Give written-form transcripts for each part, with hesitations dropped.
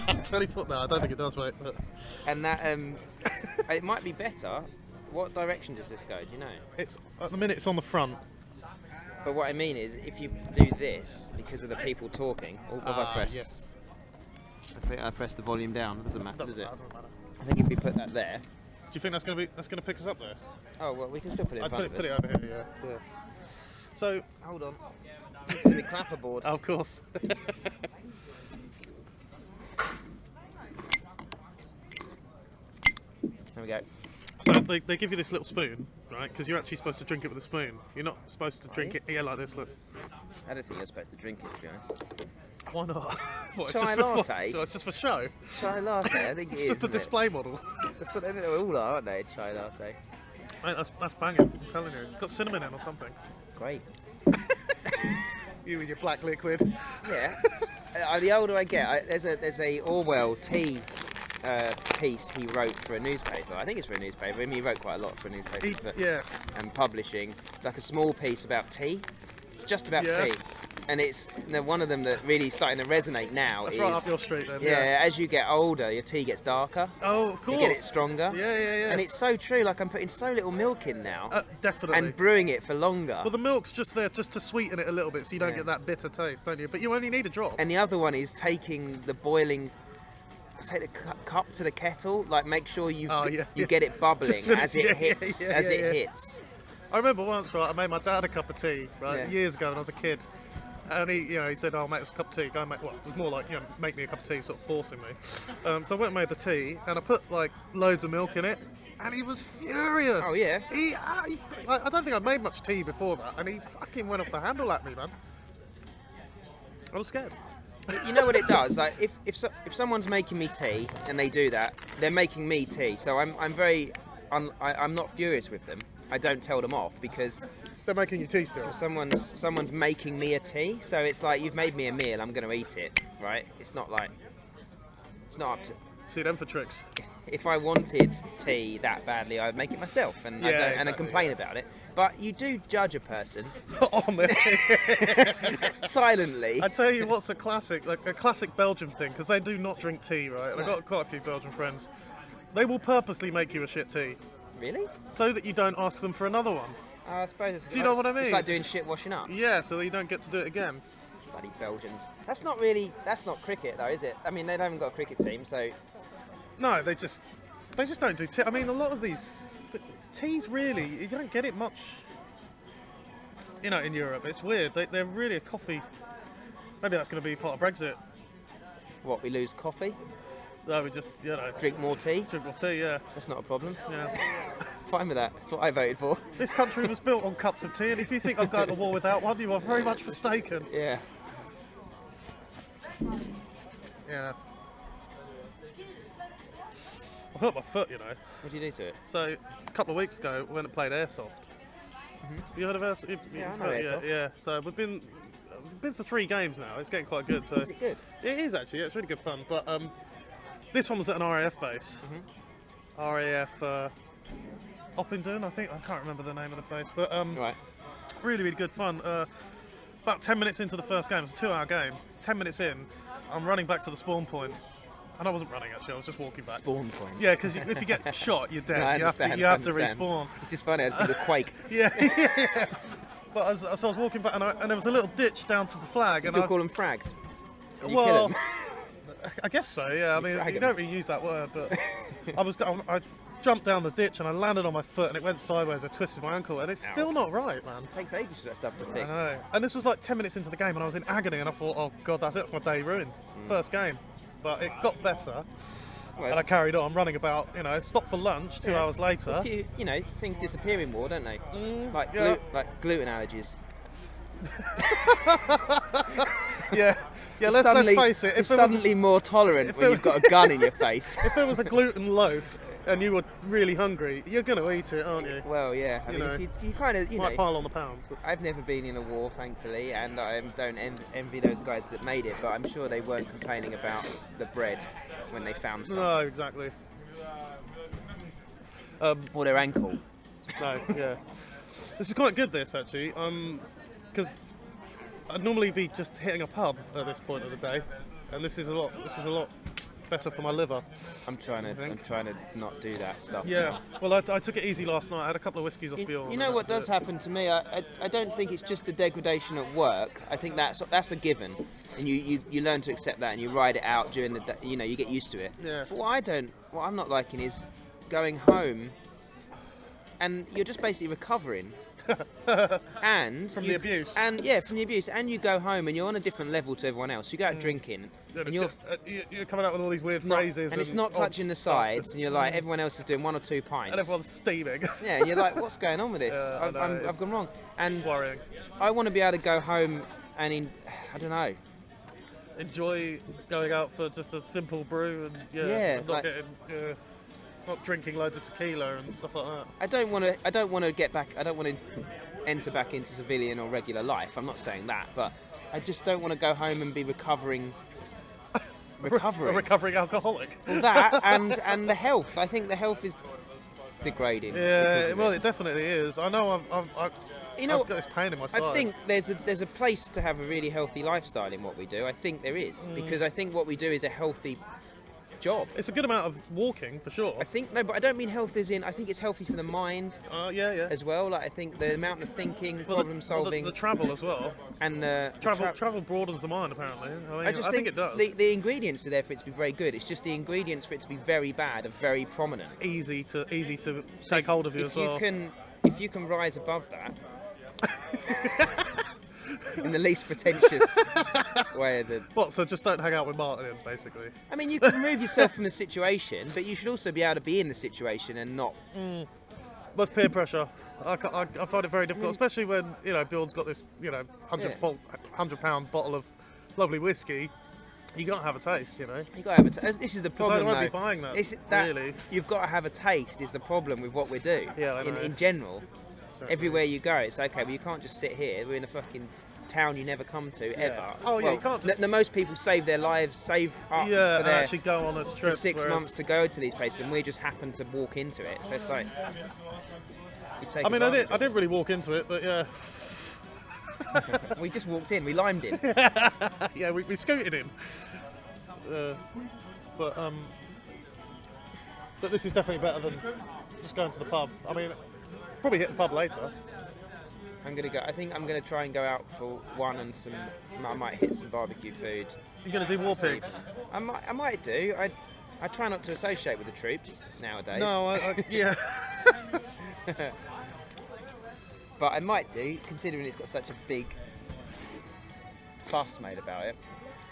20 foot now, I don't think it does, mate. But And that it might be better. What direction does this go? Do you know? it's at the minute it's on the front. But what I mean is, if you do this because of the people talking, what have I pressed? Yes. I think I pressed the volume down. It doesn't matter, does it? Doesn't matter. I think if we put that there. Do you think that's gonna pick us up there? Oh well, we can still put it in I'd front of put us. it over here, yeah. So Hold on. It's going to be clapperboard. of course. There we go. So they give you this little spoon, right? Because you're actually supposed to drink it with a spoon. You're not supposed to drink it like this. Look. I don't think you're supposed to drink it, to be honest. Why not? What, it's Chai just for, latte? so it's just for show. Chai latte, I think it It's is. just a isn't it? display model. That's what they all are, aren't they? Chai latte. Mate, that's banging. I'm telling you, it's got cinnamon in or something. Great. You with your black liquid. Yeah. The older I get, there's a Orwell tea piece he wrote for a newspaper. I think it's for a newspaper. I mean, he wrote quite a lot for newspapers, and publishing. Like a small piece about tea. It's just about tea. And it's one of them that really starting to resonate now. That's is, right up your street then. Yeah, as you get older, your tea gets darker. Oh, of course. You get it stronger. Yeah. And it's so true. Like I'm putting so little milk in now. Definitely. And brewing it for longer. Well, the milk's just there just to sweeten it a little bit, so you don't get that bitter taste, don't you? But you only need a drop. And the other one is taking the boiling. Take the cup to the kettle. Like make sure you get it bubbling as it hits. I remember once, right, I made my dad a cup of tea, right, years ago when I was a kid. And he said, "Oh, make us a cup of tea." Go and make. Well, it was more like, make me a cup of tea, sort of forcing me. So I went and made the tea, and I put like loads of milk in it, and he was furious. Oh yeah. I don't think I'd made much tea before that, and he fucking went off the handle at me, man. I was scared. You know what it does? Like if someone's making me tea and they do that, they're making me tea. So I'm not furious with them. I don't tell them off because they're making you tea still. Someone's making me a tea. So it's like you've made me a meal. I'm going to eat it, right? It's not up to. See them for tricks. If I wanted tea that badly, I'd make it myself, and I complain about it. But you do judge a person silently. I tell you what's a classic Belgian thing, because they do not drink tea, right? And I've got quite a few Belgian friends. They will purposely make you a shit tea. Really? So that you don't ask them for another one. I suppose it's. Do you know what I mean? It's like doing shit washing up. Yeah, so that you don't get to do it again. Bloody Belgians. That's not cricket though, is it? I mean, they haven't got a cricket team, so. No, they just don't do tea. I mean, a lot of these teas really, you don't get it much. In Europe, it's weird. They're really a coffee. Maybe that's going to be part of Brexit. What, we lose coffee? No, we just drink more tea. Drink more tea, yeah. That's not a problem. Yeah. Fine with that. That's what I voted for. This country was built on cups of tea, and if you think I'm going to war without one, you are very much mistaken. Yeah. Yeah. I hurt my foot, What did you do to it? So, a couple of weeks ago, we went and played airsoft. Mm-hmm. You heard of airsoft? Yeah, I know airsoft. Yeah. So we've been for 3 games now. It's getting quite good. So is it good? It is actually. Yeah, it's really good fun. But this one was at an RAF base. Mm-hmm. RAF Oppington, I think. I can't remember the name of the place, but right. Really, really good fun. About 10 minutes into the first game, it's a 2-hour game. 10 minutes in, I'm running back to the spawn point. And I wasn't running actually, I was just walking back. Spawn point. Yeah, because if you get shot, you're dead. No, you have to respawn. It's just funny, I see the quake. Yeah. But so I was walking back, and there was a little ditch down to the flag. You call them frags? Well, I guess so. Yeah. I mean, you don't really use that word, but I jumped down the ditch and I landed on my foot and it went sideways. I twisted my ankle, and it's still not right, man. It takes ages for that stuff to fix. I know. And this was like 10 minutes into the game, and I was in agony, and I thought, oh god, that's my day ruined. First game. But it got better, and I carried on running about. Stopped for lunch 2 hours later. A few, things disappear in war, don't they? Like gluten allergies. Yeah. Let's face it. You're suddenly more tolerant when you've got a gun in your face. If there was a gluten loaf and you were really hungry, you're going to eat it, aren't you? Well, yeah. I mean, if you kind of, might pile on the pounds. But I've never been in a war, thankfully, and I don't envy those guys that made it. But I'm sure they weren't complaining about the bread when they found some. No, exactly. Or their ankle. No, yeah. This is quite good, this actually, because I'd normally be just hitting a pub at this point of the day, and this is a lot better for my liver. I'm trying to not do that stuff. Yeah. Now. Well, I took it easy last night. I had a couple of whiskies off Bjorn. You know what does happen to me? I don't think it's just the degradation at work. I think that's a given, and you learn to accept that, and you ride it out during the day. You know, you get used to it. Yeah. But what I'm not liking is going home, and you're just basically recovering. And from the abuse. And yeah, from the abuse. And you go home and you're on a different level to everyone else. You go out drinking. And you're coming out with all these weird phrases. And it's not touching the sides. And you're like, everyone else is doing 1 or 2 pints. And everyone's steaming. Yeah, and you're like, what's going on with this? Yeah, I've gone wrong. And it's worrying. I want to be able to go home and, I don't know. Enjoy going out for just a simple brew and not drinking loads of tequila and stuff like that. I don't want to enter back into civilian or regular life. I'm not saying that, but I just don't want to go home and be recovering. A recovering alcoholic. Well, that and the health. I think the health is degrading. Yeah, well, it definitely is. I know. I've got this pain in my side. I think there's a place to have a really healthy lifestyle in what we do. I think there is, because I think what we do is a healthy job. It's a good amount of walking for sure. But I don't mean health as in. I think it's healthy for the mind. Yeah. As well, like I think the amount of thinking, problem solving, the travel as well, and the travel broadens the mind apparently. I think it does. The ingredients are there for it to be very good. It's just the ingredients for it to be very bad are very prominent. Easy to take hold of you as well. If you can rise above that. In the least pretentious way of the... What, so just don't hang out with Martin, basically? I mean, you can remove yourself from the situation, but you should also be able to be in the situation and not... That's peer pressure. I find it very difficult, especially when, Bjorn's got this, £100 bottle of lovely whiskey. You got to have a taste, You got to have a taste. This is the problem, I won't be buying that, really. You've got to have a taste is the problem with what we do. Yeah, I know. In general. Exactly. Everywhere you go, it's okay, but you can't just sit here. We're in a fucking town you never come to ever. Oh yeah, you can't. The most people save their lives, save up and actually go on a trip for 6 months to go to these places, and we just happen to walk into it. So it's like you take. I didn't really walk into it, but yeah. We just walked in. We limed him. Yeah, we scooted him. But this is definitely better than just going to the pub. I mean, probably hit the pub later. I'm gonna go. I think I'm gonna try and go out for one and some. I might hit some barbecue food. You're gonna do war pigs? I might do. I try not to associate with the troops nowadays. No, yeah. But I might do, considering it's got such a big fuss made about it.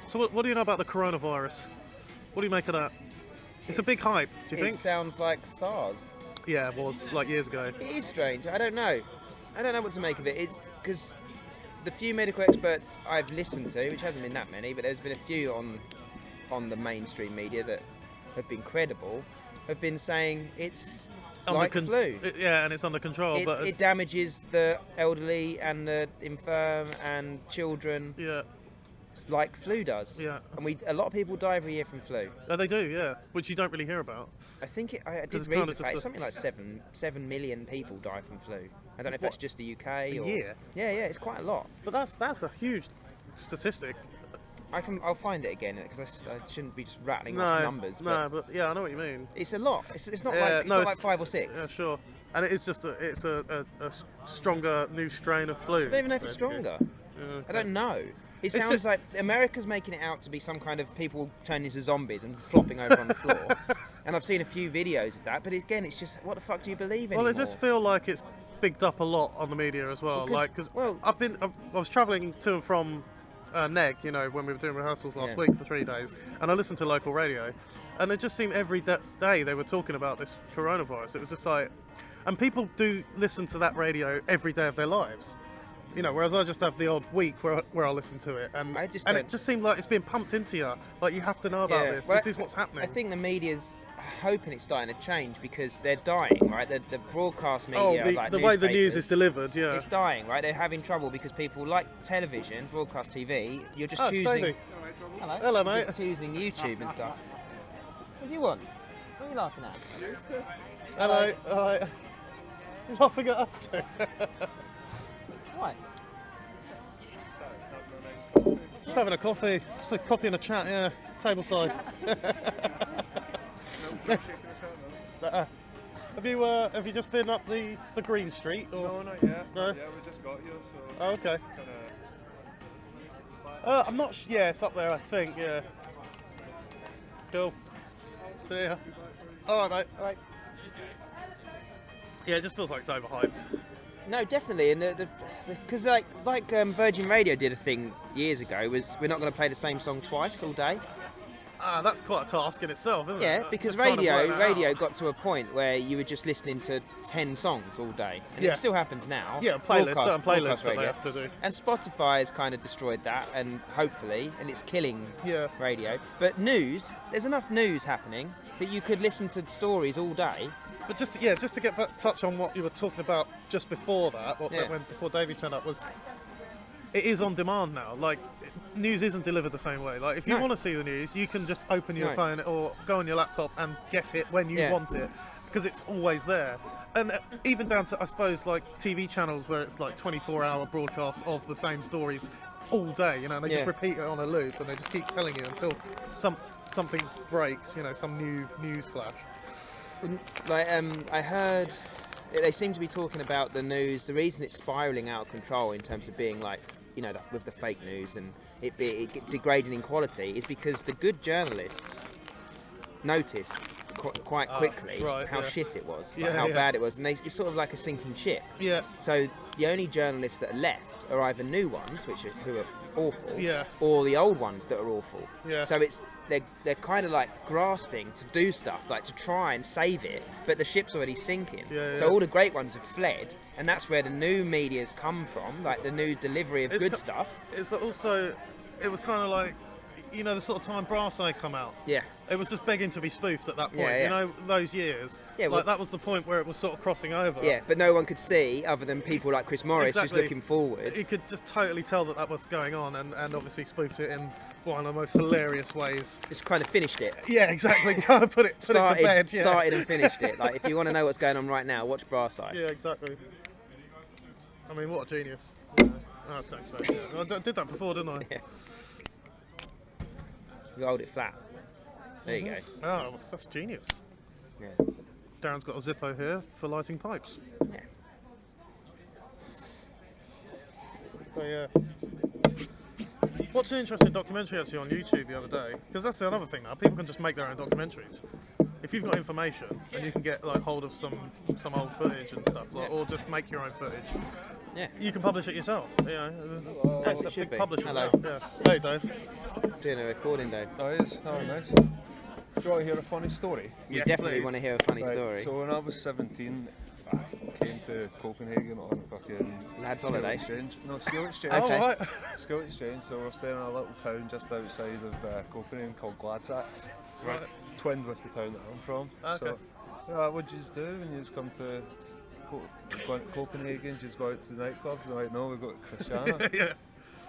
So what do you know about the coronavirus? What do you make of that? It's a big hype. Do you think? It sounds like SARS. Yeah, it was like years ago. It is strange. I don't know what to make of it. It's because the few medical experts I've listened to, which hasn't been that many, but there's been a few on the mainstream media that have been credible, have been saying it's like flu. And it's under control. But it damages the elderly and the infirm and children. Yeah. It's like flu does. Yeah. And a lot of people die every year from flu. Oh, they do, yeah. Which you don't really hear about. I think I did read the fact. Something like 7 million people die from flu. I don't know if that's just the UK or... Yeah. Yeah, it's quite a lot. But that's a huge statistic. I'll find it again because I shouldn't be just rattling off numbers. But yeah, I know what you mean. It's a lot. It's not like 5 or 6. Yeah, sure. And it is just a stronger new strain of flu. I don't even know if it's stronger. Yeah, okay. I don't know. It sounds like America's making it out to be some kind of people turning into zombies and flopping over on the floor. And I've seen a few videos of that, but again, it's just, what the fuck do you believe anymore? Well, I just feel like it's bigged up a lot on the media as well. I was travelling to and from Neg, when we were doing rehearsals last week for 3 days, and I listened to local radio, and it just seemed every day they were talking about this coronavirus. It was just like, and people do listen to that radio every day of their lives. Whereas I just have the odd week where I listen to it, and it just seemed like it's being pumped into you. Like, you have to know about this. Well, this is what's happening. I think the media's hoping it's starting to change because they're dying, right? The broadcast media, the way the news is delivered, yeah. It's dying, right? They're having trouble because people like television, broadcast TV. You're just choosing. Hello, mate. Just choosing YouTube and stuff. What do you want? What are you laughing at? Hello. Alright. Laughing at us too. Why? Just having a coffee. Just a coffee and a chat, yeah. Tableside. Have you just been up the Green Street? Or? No, not yet. No? Yeah, we just got here, so... Oh, okay. I'm not yeah, it's up there, I think, yeah. Cool. See ya. Alright, mate. Alright. Yeah, it just feels like it's overhyped. No, definitely, and because like Virgin Radio did a thing years ago, was we're not going to play the same song twice all day. That's quite a task in itself, isn't it? Yeah, because radio got to a point where you were just listening to 10 songs all day, and it still happens now. Yeah, certain playlists that they have to do. And Spotify has kind of destroyed that, and hopefully, and it's killing radio. But news, there's enough news happening that you could listen to stories all day. But just to get back, touch on what you were talking about just before that, before Davey turned up, was it is on demand now. Like, news isn't delivered the same way. Like, if you want to see the news, you can just open your phone or go on your laptop and get it when you want it, because it's always there. And even down to, I suppose, like TV channels where it's like 24-hour broadcasts of the same stories all day, and they just repeat it on a loop, and they just keep telling you until something breaks, some new news flash. Like, I heard they seem to be talking about the news. The reason it's spiralling out of control in terms of being like, with the fake news and it degrading in quality is because the good journalists noticed quite quickly how shit it was, how bad it was, and it's sort of like a sinking ship. Yeah. So the only journalists that are left are either new ones, who are awful, or the old ones that are awful. Yeah. So they're kind of like grasping to do stuff, like to try and save it, but the ship's already sinking. So all the great ones have fled, and that's where the new media's come from, like the new delivery of good stuff. It's also, it was kind of like, the sort of time Brass Eye come out. Yeah. It was just begging to be spoofed at that point. Those years. Yeah. Well, that was the point where it was sort of crossing over. Yeah, but no one could see, other than people like Chris Morris, just looking forward. You could just totally tell that was going on, and obviously spoofed it in one of the most hilarious ways. Just kind of finished it. Yeah, exactly. Kind of put it to bed. Yeah. Started and finished it. Like, if you want to know what's going on right now, watch Brass Eye. Yeah, exactly. I mean, what a genius. Oh, thanks, mate. I did that before, didn't I? Yeah. You hold it flat. There you go. Oh, that's genius. Yeah. Darren's got a Zippo here for lighting pipes. Yeah. So yeah. Watched an interesting documentary actually on YouTube the other day, because that's the other thing now. People can just make their own documentaries. If you've got information and you can get hold of some old footage and stuff, or just make your own footage. Yeah. You can publish it yourself. That's what it should be. Hello. Yeah. Hey, Dave. Doing a recording, Dave. Oh, it is? Oh, nice. Do you want to hear a funny story? You definitely want to hear a funny story. So when I was 17, I came to Copenhagen on a fucking... Lads holiday? Exchange. No, skill exchange. Okay. Oh, right. Skill exchange. So we're staying in a little town just outside of Copenhagen called Gladsaxe. Right. Twinned with the town that I'm from. Okay. So, what do you just do when you just come to Copenhagen? Do you just go out to the nightclubs? And I'm like, no, we go to Christiana. Yeah.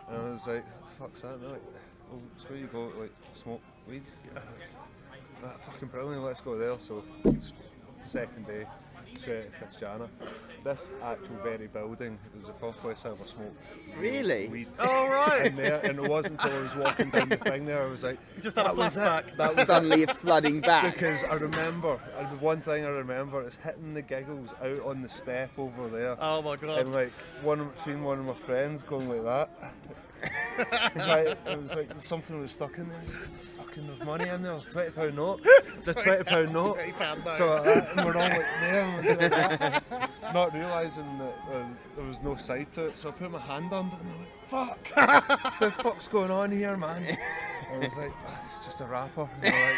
And I was like, what the fuck's that? And they're like, well, it's where you go to smoke weed. Fucking brilliant, let's go there. So, second day, straight to Christiana. This actual very building was the first place I ever smoked. Really? Weed. Oh, right. And it wasn't until I was walking down the thing there, I was like, You just had a flashback. that was Suddenly flooding back. because I remember, the one thing I remember is hitting the giggles out on the step over there. Oh my god. And seeing one of my friends going like that. It was like something was stuck in there. He's like, fucking there's money in there. There's a £20 note. It's a £20 note. £20 note. So and we're all like there, and was like that, not realising that there was no side to it. So I put my hand under it, and I'm like, fuck, the fuck's going on here, man? And I was like, it's just a wrapper. And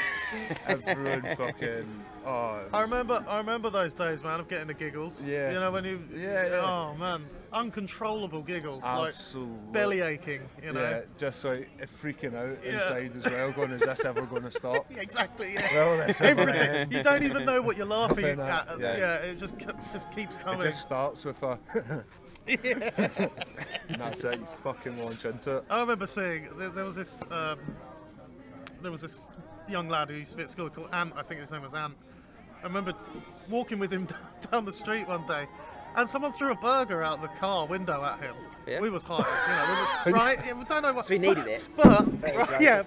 everyone fucking. Oh, I remember those days, man, of getting the giggles. Yeah. When you. Yeah. Oh man, uncontrollable giggles, absolutely. like belly aching. Yeah, just like freaking out inside as well. Going, is this ever going to stop? Exactly. Yeah. Well, that's everything. You don't even know what you're laughing at. Yeah. It just keeps coming. It just starts with a. And that's it. You fucking launch into it. I remember seeing there was this young lad who used to be at school called Ant. I think his name was Ant. I remember walking with him down the street one day, and someone threw a burger out the car window at him. Yeah. We was high, we were, right? Yeah, we don't know what. So we needed it. But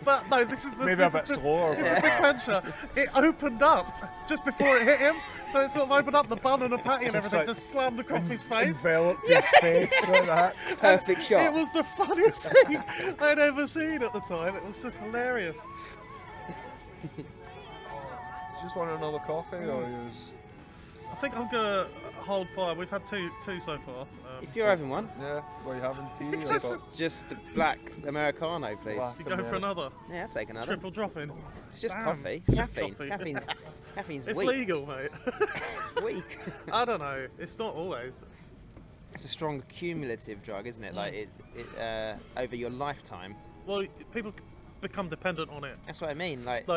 but no, this is the Maybe a bit slower. This is the clincher. It opened up just before it hit him, so it sort of opened up the bun and the patty and everything, just slammed across his face. Enveloped his face like that. Perfect shot. It was the funniest thing I'd ever seen at the time. It was just hilarious. You just want another coffee, or you was... I think I'm gonna hold fire. We've had two so far. If you're having one, Yeah, what are you having, tea? or just a black Americano, please. Black. You go for another Yeah, I'll take another. triple drop-in. It's just Damn, coffee. it's It's just caffeine. coffee. Caffeine's It's weak. legal, mate. It's weak. I don't know. It's not always. It's a strong cumulative drug, isn't it? Like it over your lifetime. Well, people become dependent on it. That's what I mean. Like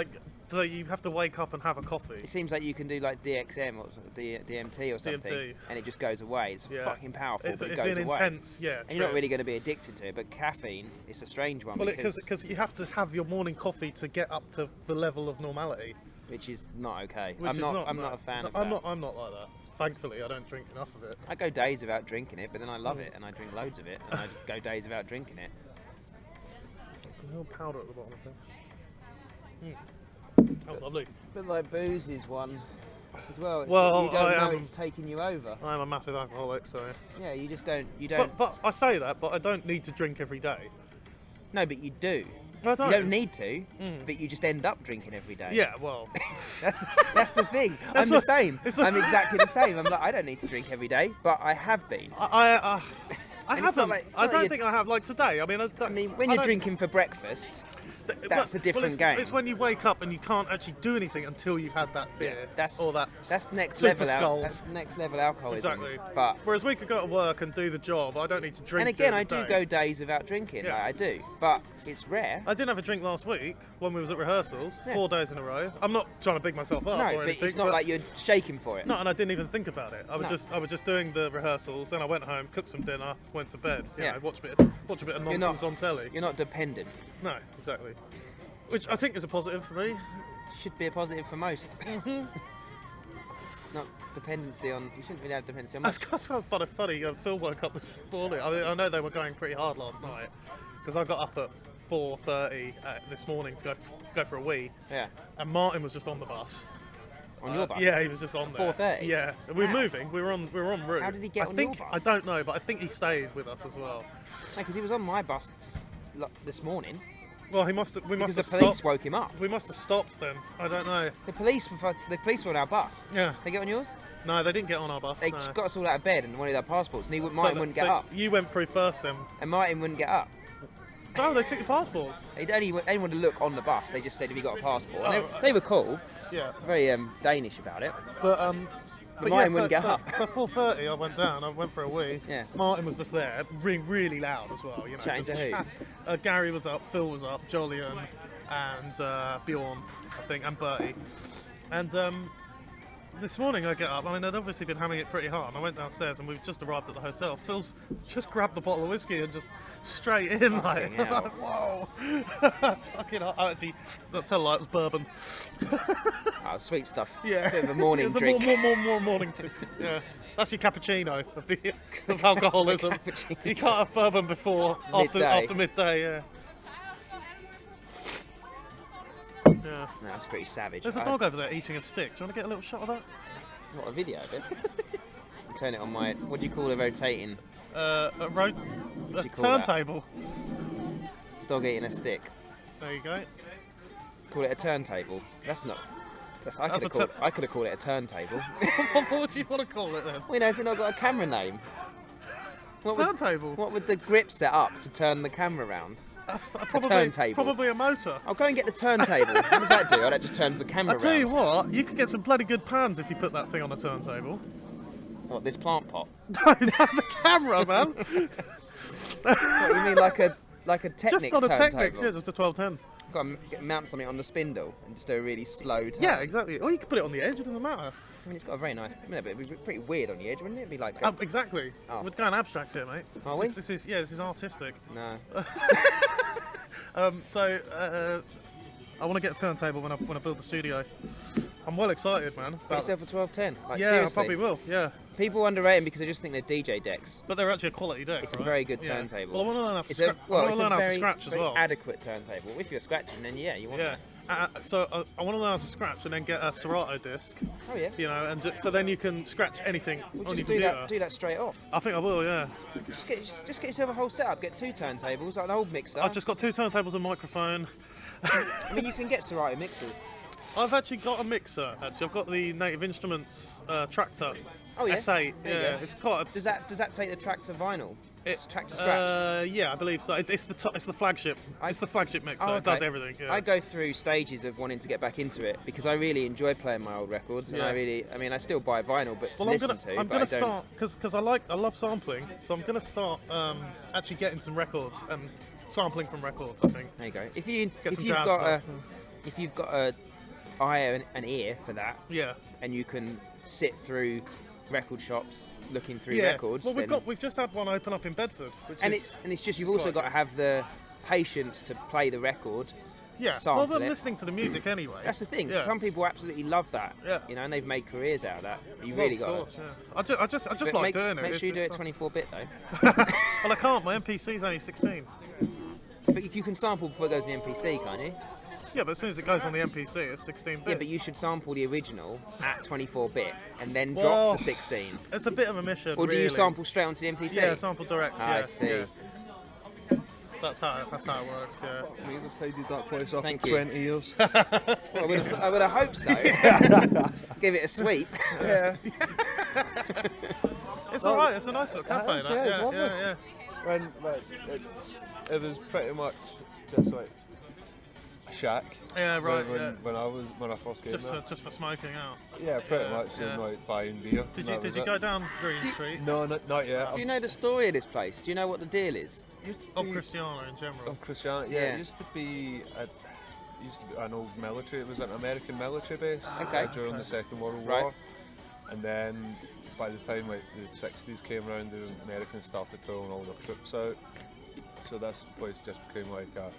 So you have to wake up and have a coffee. it seems like you can do like DXM or DMT or something, DMT. and it just goes away. It's Yeah. fucking powerful, It's but it an goes away. intense, yeah. And you're not really going to be addicted to it, but caffeine, it's a strange one Well, because because you have to have your morning coffee to get up to the level of normality. which is not okay. Which I'm is not. I'm no. not a fan No, of I'm that. not. I'm not like that. Thankfully, I don't drink enough of it. I go days without drinking it, but then I love it and I drink loads of it, and I go days without drinking it. There's a little powder at the bottom, I think. That was lovely. But like booze is one as well. Well, you don't I know am- it's taking you over. I'm a massive alcoholic, so. Yeah, you just don't. You don't. But I say that, but I don't need to drink every day. No, but you do. I don't. You don't need to, but you just end up drinking every day. Yeah, well. That's the thing. I'm the what- same. it's I'm exactly the same. I'm like, I don't need to drink every day, but I have been. I And it's haven't. not like- I not don't you- think I have. Like today, I mean, When I you're don't- drinking for breakfast, that's a different it's, game. It's when you wake up and you can't actually do anything until you've had that beer or that. that's next Super level. Skulls. That's next level alcoholism. Exactly. But Whereas we could go to work and do the job. I don't need to drink. and again, every I do day. go days without drinking. Yeah. Like, I do, but it's rare. I didn't have a drink last week when we was at rehearsals, Yeah. 4 days in a row. I'm not trying to big myself up No, or but anything. it's not like you're shaking for it. No, and I didn't even think about it. I was No. just doing the rehearsals. Then I went home, cooked some dinner, went to bed. You Yeah. know, watch a bit of You're nonsense not- on telly. You're not dependent. No, exactly. Which I think is a positive for me. Should be a positive for most. Mm-hmm. Not dependency on. You shouldn't really have dependency on much. That's kind of funny. Phil woke up this morning. I mean, I know they were going pretty hard last night because I got up at 4:30 this morning to go for a wee, Yeah. and Martin was just on the bus. On your bus. Yeah, he was just on there. 4:30? Yeah, we were How? moving. We were on route. How did he get I on think, your I bus? don't know, but I think he stayed with us as well. No, because he was on my bus this morning. Well, we must Because have the police stopped. woke him up. We must have stopped then. I don't know. The police were on our bus. Yeah. They get on yours? No, they didn't get on our bus. They no. got us all out of bed and wanted our passports, and Martin wouldn't get so up. You went through first then. And Martin wouldn't get up. No, they took your passports. They only wanted to look on the bus. They just said, "Have you got a passport?" And Oh, they were cool, Yeah. very Danish about it. But Martin wouldn't get up. So 4:30, I went down. I went for a wee. Yeah. Martin was just there, really loud as well. You know, Chatting just to who? Gary was up, Phil was up, Jolyon, and Bjorn, I think, and Bertie. And this morning I get up. I mean, I'd obviously been hamming it pretty hard. And I went downstairs, and we've just arrived at the hotel. Phil's just grabbed the bottle of whiskey and just straight in, like, hell. like, whoa. Fucking hell. Actually, I'll tell a lie, it was bourbon. Oh, sweet stuff. Yeah. Bit of a morning it's drink. More morning tea. Yeah. That's your cappuccino of alcoholism. Cappuccino. You can't have bourbon before Midday. after midday. Yeah. Yeah. No, that's pretty savage. There's a dog over there eating a stick. Do you want to get a little shot of that? What, a video of it? Turn it on my. What do you call a rotating A you call that? turntable. dog eating a stick? There you go. Call it a turntable. That's not. I That's could have called it a turntable. What would you want to call it then? Well, you know, it's not got a camera name. Turntable. What would the grip set up to turn the camera around? Probably, turntable. Probably a motor. I'll go and get the turntable. What does that do? Oh, that just turns the camera I tell you around. what, you could get some bloody good pans if you put that thing on a turntable. What, this plant pot? No, the camera, man. What, you mean like a Technics Just on a turntable? Technics, yeah, just a 1210. Got to mount something on the spindle and just do a really slow turn. Yeah, exactly. Or you could put it on the edge, it doesn't matter. I mean, it's got a very nice. But it'd be pretty weird on the edge, wouldn't it? It'd be like. Exactly. Oh. We're going abstract here, mate. Are this we? Is, this is artistic. No. I want to get a turntable when I build the studio. I'm well excited, man. Put yourself a 1210. Like, yeah, seriously. I probably will. Yeah. People underrate them because I just think they're DJ decks. But they're actually a quality deck. It's right? a very good turntable. Well, I want to learn how to, It's learn how to very, scratch as very well. adequate turntable. If you're scratching, then you want that. So I want to learn how to scratch and then get a Serato disc. Oh yeah. You know, and so then you can scratch anything on your Just computer. do that straight off. I think I will, yeah. Just get yourself a whole setup. Get 2 turntables, like an old mixer. I've just got 2 turntables and microphone. I mean, you can get Serato mixers. I've actually got a mixer. Actually, I've got the Native Instruments Tractor. Oh yeah. S8. There you Yeah, go. it's quite. Does that take the Tractor vinyl? It's Tractor scratch. Yeah, I believe so. It's the flagship. It's the flagship mixer. Oh, It does okay. everything. Yeah. I go through stages of wanting to get back into it because I really enjoy playing my old records, and I still buy vinyl, but to listen to. I'm gonna start because I love sampling, so I'm gonna start actually getting some records and sampling from records. I think. There you go. If you've got an eye and an ear for that, Yeah. and you can sit through record shops looking through Yeah. records. Well, we've just had one open up in Bedford, and it's just you've also got to have the patience to play the record. Yeah. Sample Well, we're it. listening to the music anyway. That's the thing. Yeah. Some people absolutely love that. Yeah. You know, and they've made careers out of that. You Well, really of got course, to. yeah. I just But like doing it. Make sure you do it It's 24-bit though. Well, I can't. My MPC's only 16. But you can sample before it goes in the MPC, can't you? Yeah, but as soon as it goes on the MPC, it's 16 bit. Yeah, but you should sample the original at 24-bit and then Well, drop to 16. It's a bit of a mission. Or do you really. sample straight onto the MPC? Yeah, sample direct. Ah, Yeah, I see. Yeah. That's how it works. Yeah. Me, they've tidied that place up Thank in you. 20 years. I would have hoped so. Give it a sweep. Yeah. It's all right. It's a nice little cafe. is, that. yeah, it's lovely. Yeah. It was pretty much just like a shack. Yeah, right. When I first came there. Just for smoking out. Yeah, pretty much. yeah. And like buying beer. Did and that you was it. go down Green Street? No, not yet. Do you know the story of this place? Do you know what the deal is? Of Christiana in general. Of Christiana, yeah. Yeah. It used to be an old military. It was an American military base during the Second World War. Right. And then by the time like the 60s came around, the Americans started pulling all their troops out. So this place just became like a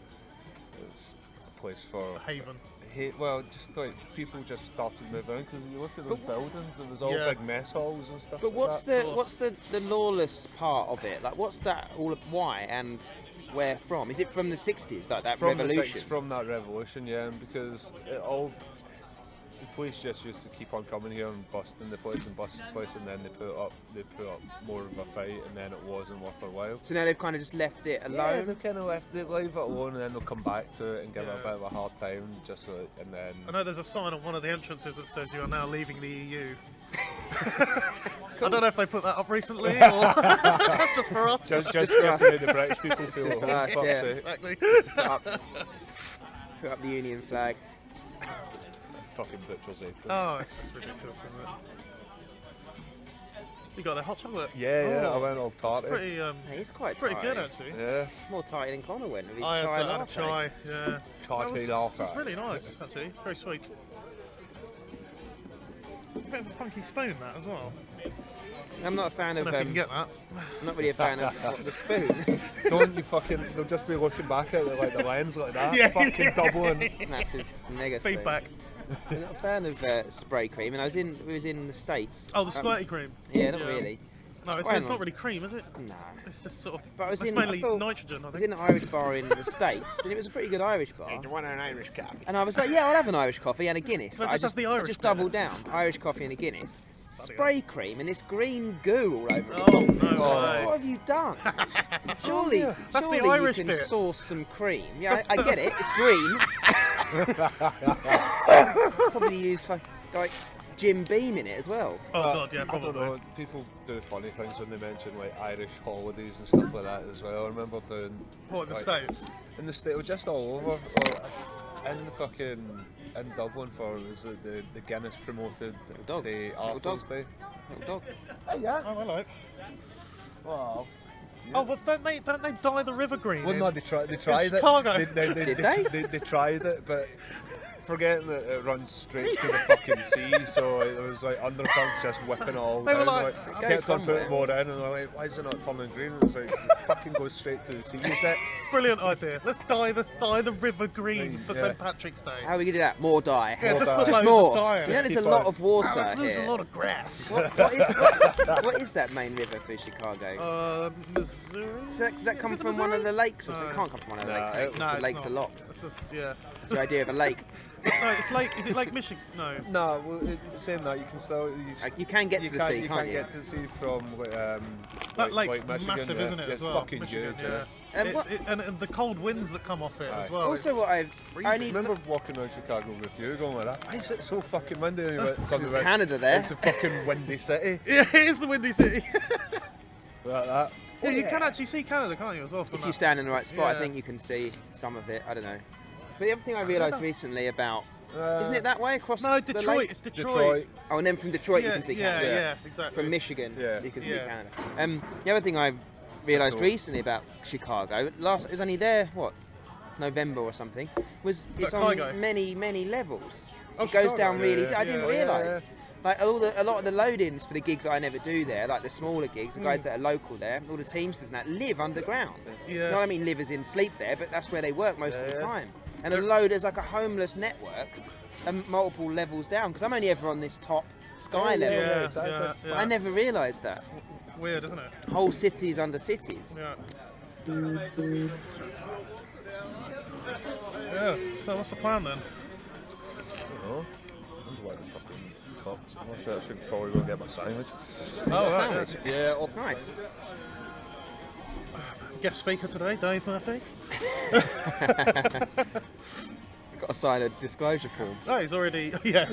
place for Haven. well, just like people just started moving in because you look at those buildings, it was all Yeah. big mess halls and stuff. But like that. what's the lawless part of it? Like, what's that all? Why and where from? Is it from the 60s, like that from revolution? from that revolution, yeah, and because the police just used to keep on coming here and busting the place, and then they put up more of a fight, and then it wasn't worth their while. So now they've kind of just left it Yeah, alone. they've kind of leave it alone, and then they'll come back to it and give it a Yeah. bit of a hard time, just so, and then. I know there's a sign on one of the entrances that says you are now leaving the EU. I don't know if they put that up recently or just for us. Just for us. to make the British people feel Just for at home, us, fuck's yeah. sake. Exactly. Put up the Union flag. Fucking butcher's apron. Oh, it's just ridiculous, isn't it? You got the hot chocolate. Yeah, I Oh, went all It's tarty. pretty, Hey, it's quite pretty tight. good actually. Yeah, It's more tight than Connor went with his I chai had a latte. chai. Yeah. tarty It latte. was really nice actually. It's very sweet. A bit of a funky spoon that as well. I'm not a fan I of. don't know if you can get that. I'm not really a fan of the spoon. Don't you fucking? They'll just be looking back at it like the lens like that, Yeah, fucking yeah. doubling. Massive mega spoon. Feedback. I'm not a fan of spray cream, and we was in the States. Oh, the squirty cream. Yeah, not really. No, it's Why not not? really cream, is it? No. It's just sort of. But I was it's in. mainly I thought- nitrogen, I I was think. in an Irish bar in the States, and it was a pretty good Irish bar. You want an Irish coffee? And I was like, yeah, I'll have an Irish coffee and a Guinness. So I just have the Irish just bit. doubled down. Irish coffee and a Guinness. Spray cream and this green goo all over it. Oh no way. What have you done? Surely, That's the surely Irish you can bit. source some cream. Yeah, I get it. It's green. Probably use for like Jim Beam in it as well. Oh god, yeah, I don't probably. know. People do funny things when they mention like Irish holidays and stuff like that as well. I remember doing What, in the like, States? in the state, just all over. In the fucking in Dublin for it was the Guinness promoted dog. the Little Arthur's dog. Day. Little dog. Oh, hello. Wow. Oh, but don't they dye the river green? Well, in- no, they tried in it. Chicago? Did they? They tried it, but forgetting that it runs straight to the fucking sea, so there was like undercurrents just whipping it all They were down. like, kept on putting more in, and they're like, why is it not turning green? And it's like, it fucking goes straight to the sea. Brilliant idea. Let's dye the river green for St Patrick's Day. How are we gonna do that? More dye. Yeah, just put just loads more. of dye in You know, it. there's a lot of water There's here. a lot of grass. What is that main river for Chicago? Missouri? Does that come from one of the lakes? Or it can't come from one of the lakes. No, The lakes not. are locked. It's just, yeah. It's the idea of a lake. No, it's Lake. Is it Lake Michigan? No. No, well, saying that you can still You can get to the sea, you can't you? get to the sea from That lake's like Michigan, massive, yeah. isn't it? It's as well. fucking Michigan, huge. Yeah. And and the cold winds that come off it as well. Also, what I've I remember walking around Chicago with you, going like that. Why is it so fucking windy? And you went something about, Canada there. It's a fucking windy city. Yeah, it is the windy city. Like that. Yeah, you can actually see Canada, can't you, as well? From If you that? stand in the right spot, I Yeah. think you can see some of it. I don't know. But the other thing I realised recently about isn't it that way across No, the Detroit. lake? It's Detroit. Oh, and then from Detroit you Yeah, can see yeah, Canada. yeah, exactly. From Michigan you can see Yeah. Canada. The other thing I realised all. recently about Chicago, it was only there November or something, was it's on Chicago? many levels. Oh, It goes Chicago, down really. yeah, I didn't yeah. realise. Like a lot of the load-ins for the gigs that I never do there, like the smaller gigs, the guys that are local there, all the Teamsters and that live underground. Yeah. You know what I mean? Live as in sleep there, but that's where they work most of the Yeah. time. And there's like a homeless network, multiple levels down. Because I'm only ever on this top sky level. Yeah, exactly. yeah, But I never realised that. Weird, isn't it? Whole cities under cities. Yeah. Yeah. So what's the plan then? Oh, I should probably go and get my sandwich. Oh, Sandwich. Yeah, Nice. Guest speaker today, Dave Murphy. Got to sign a disclosure form. Oh, he's already. Yeah.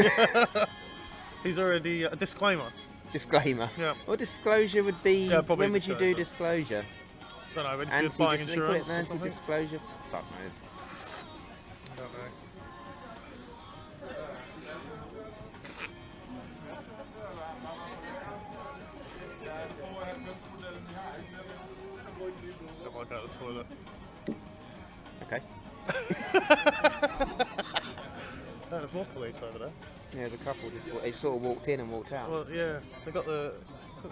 He's already a disclaimer. Disclaimer. Yeah. What disclosure would be? Yeah, probably when would you do disclosure? Don't know. When you're buying insurance or something. Anti-disclosure. Fuck knows. I don't know. I might go to the toilet. Okay. Oh, there's more police over there. Yeah, there's a couple. They sort of walked in and walked out. Well, yeah, they got the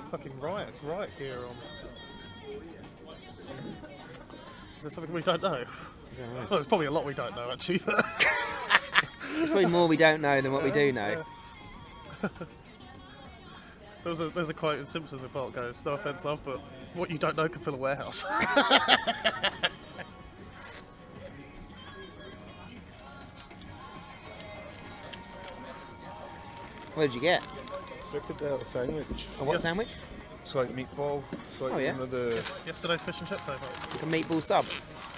fucking riot gear on. Is there something we don't know? Well, there's probably a lot we don't know actually. There's probably more we don't know than what we do know. There's a quote in Simpsons where Bart goes, "No offense, love, but what you don't know can fill a warehouse." What did you get? fricadelle sandwich. A what Yes. sandwich? It's like meatball. It's like Oh, yeah. one of the. Yesterday's fish and chips, I think. Like a meatball sub?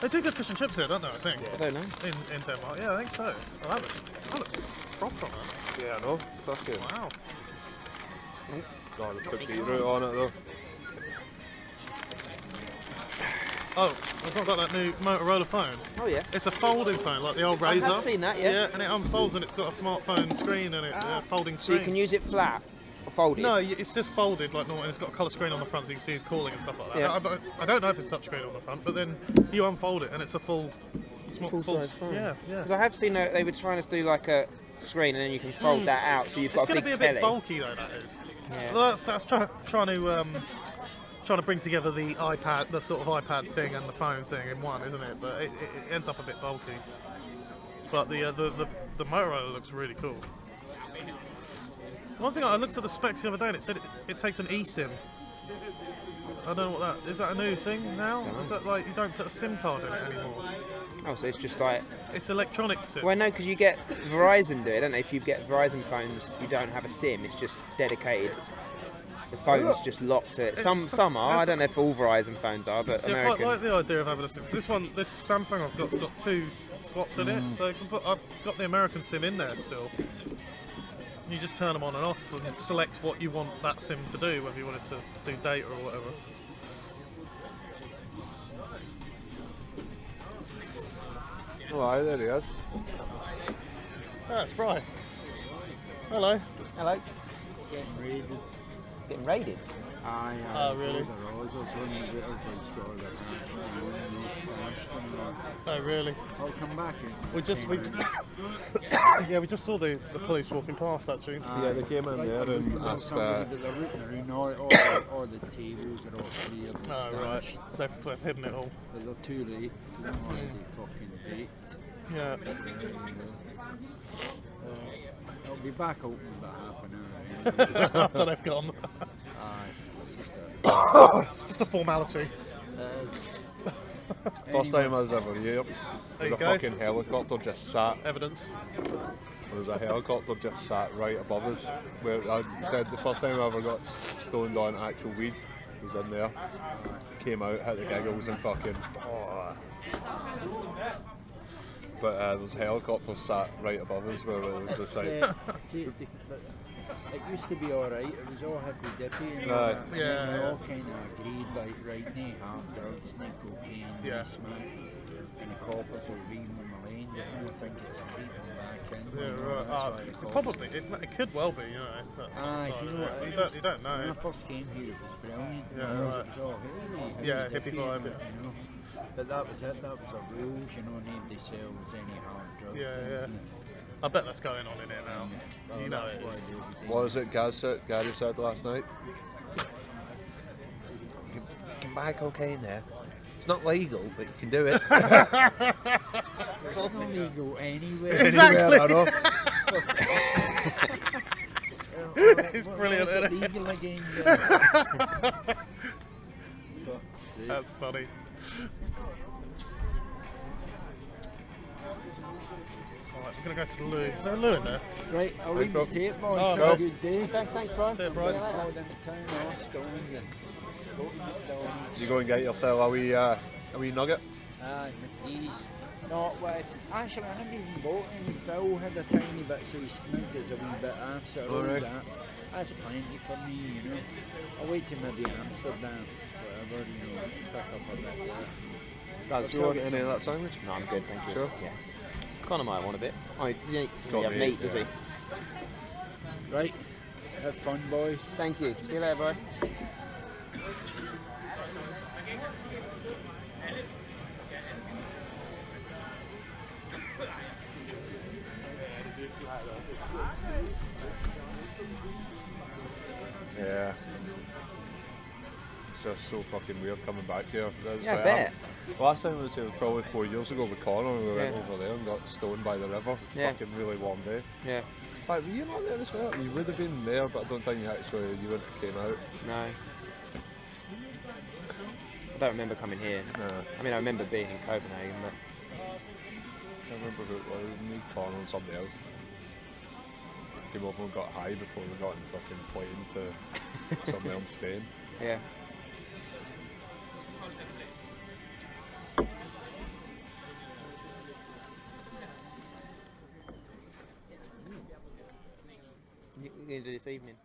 They do good fish and chips here, don't they? I think. I don't know. In Denmark, yeah, I think so. Oh, that looks proper on that. Yeah, I know. Fucking. Wow. God, they put beetroot on it though. Oh, it's not got that new Motorola phone. Oh yeah. It's a folding phone, like the old I Razr. have seen that, yeah. Yeah, and it unfolds and it's got a smartphone screen and it folding So screen. you can use it flat or folded? No, it's just folded like normal, and it's got a colour screen on the front so you can see who's calling and stuff like that. Yeah. I don't know if it's touchscreen on the front, but then you unfold it and it's a full Full-size phone. Yeah, yeah. Because I have seen that they were trying to do like a screen and then you can fold that out, so you've got It's a going big to be a telly. bit bulky though, that is. Yeah. Well, that's trying to bring together the iPad, the sort of iPad thing and the phone thing in one, isn't it? But it ends up a bit bulky. But the Motorola looks really cool. One thing I looked at the specs the other day and it said it takes an eSIM. I don't know what that is. That a new thing now? Is that like you don't put a SIM card in it anymore? Oh, so it's just like... It's electronic SIM. Well, no, because you get Verizon do it, don't they? If you get Verizon phones, you don't have a SIM. It's just dedicated. The phone's just locked to it. Some are. I don't know if all Verizon phones are, but See, I American. quite like the idea of having a SIM. 'Cause this Samsung I've got's got 2 slots in it, so I've got the American SIM in there still. You just turn them on and off and select what you want that SIM to do, whether you want it to do data or whatever. Oh, aye, there he is. Ah, it's Brian. Hello. Hello. getting raided. Oh, really? Oh, really? I'll come back in. We just saw the police walking past actually. Yeah, they came in there and asked. They're rooting around all the tables are all clear and Oh, right. stashed. They've hidden it all. But they're too late. They're already fucking baked. Yeah. I'll be back open in about half an hour. After they've gone. Just a formality. First time I was ever here, There you the go. fucking helicopter just sat. Evidence. There was a helicopter just sat right above us. Where I said the first time I ever got stoned on actual weed was in there. Came out, hit the giggles and fucking. But there was a helicopter sat right above us where it was just like. It used to be alright, it was all hippy dippy and Right. all that. Yeah, And we yeah. all kind of agreed, like, right, no hard drugs, no cocaine, Yeah. no smack. And the coppers will ream them a lane, but I don't think it's keeping them back in. Yeah, you know, right. that's why the coppers- Probably. It could well be, you know. That's Aye, outside you of know, it. it You was- don't know. When I first came here, it was brilliant. Yeah, you know, right. It was all hippie, Yeah, hippie dippy, vibe. You know. But that was it, that was the rules, you know, nobody sells any hard drugs. Yeah, and- yeah. I bet that's going on in here now. Well, You know that's it why is. they'll be What was it Gary said last night? You can buy cocaine there. It's not legal, but you can do it. It's not legal anywhere. Exactly. I know. It's brilliant, What's isn't it? illegal again? That's funny. Alright, we're gonna go to the loo. Is there a loo in there? Right, I'll leave this tape, boys. Oh, Have no. a good day. Thanks, Brian. See you, Brian. Out in town, all stoned and go to McDonald's. You go and get yourself a wee nugget. Aye, McDee's. No, well, actually, I never even bought any. Phil had a tiny bit, so he snigged us a wee bit off, so I rolled Alright. that. That's plenty for me, you know. I'll wait till maybe Amsterdam, whatever, you know, pick up a bit there. Do you want any of that sandwich? No, I'm good, thank you. Sure. Yeah. Connor might want a bit. Oh, doesn't he Got have meat, meat, does yeah. he? Right, have fun, boys. Thank you. See you later, Brian. Yeah. It's just so fucking weird coming back here. It's Yeah, I like, bet. Last time I was here was probably 4 years ago with Connor, and we went Yeah. over there and got stoned by the river. Yeah. Fucking really warm day. Yeah. Like, were you not there as well? You would have been there, but I don't think you wouldn't have came out. No. I don't remember coming here. No. I mean, I remember being in Copenhagen, but I remember who it was, me, Connor and somebody else. Came over and got high before we got on the fucking plane to somewhere in Spain. yeah. What are you going to do this evening?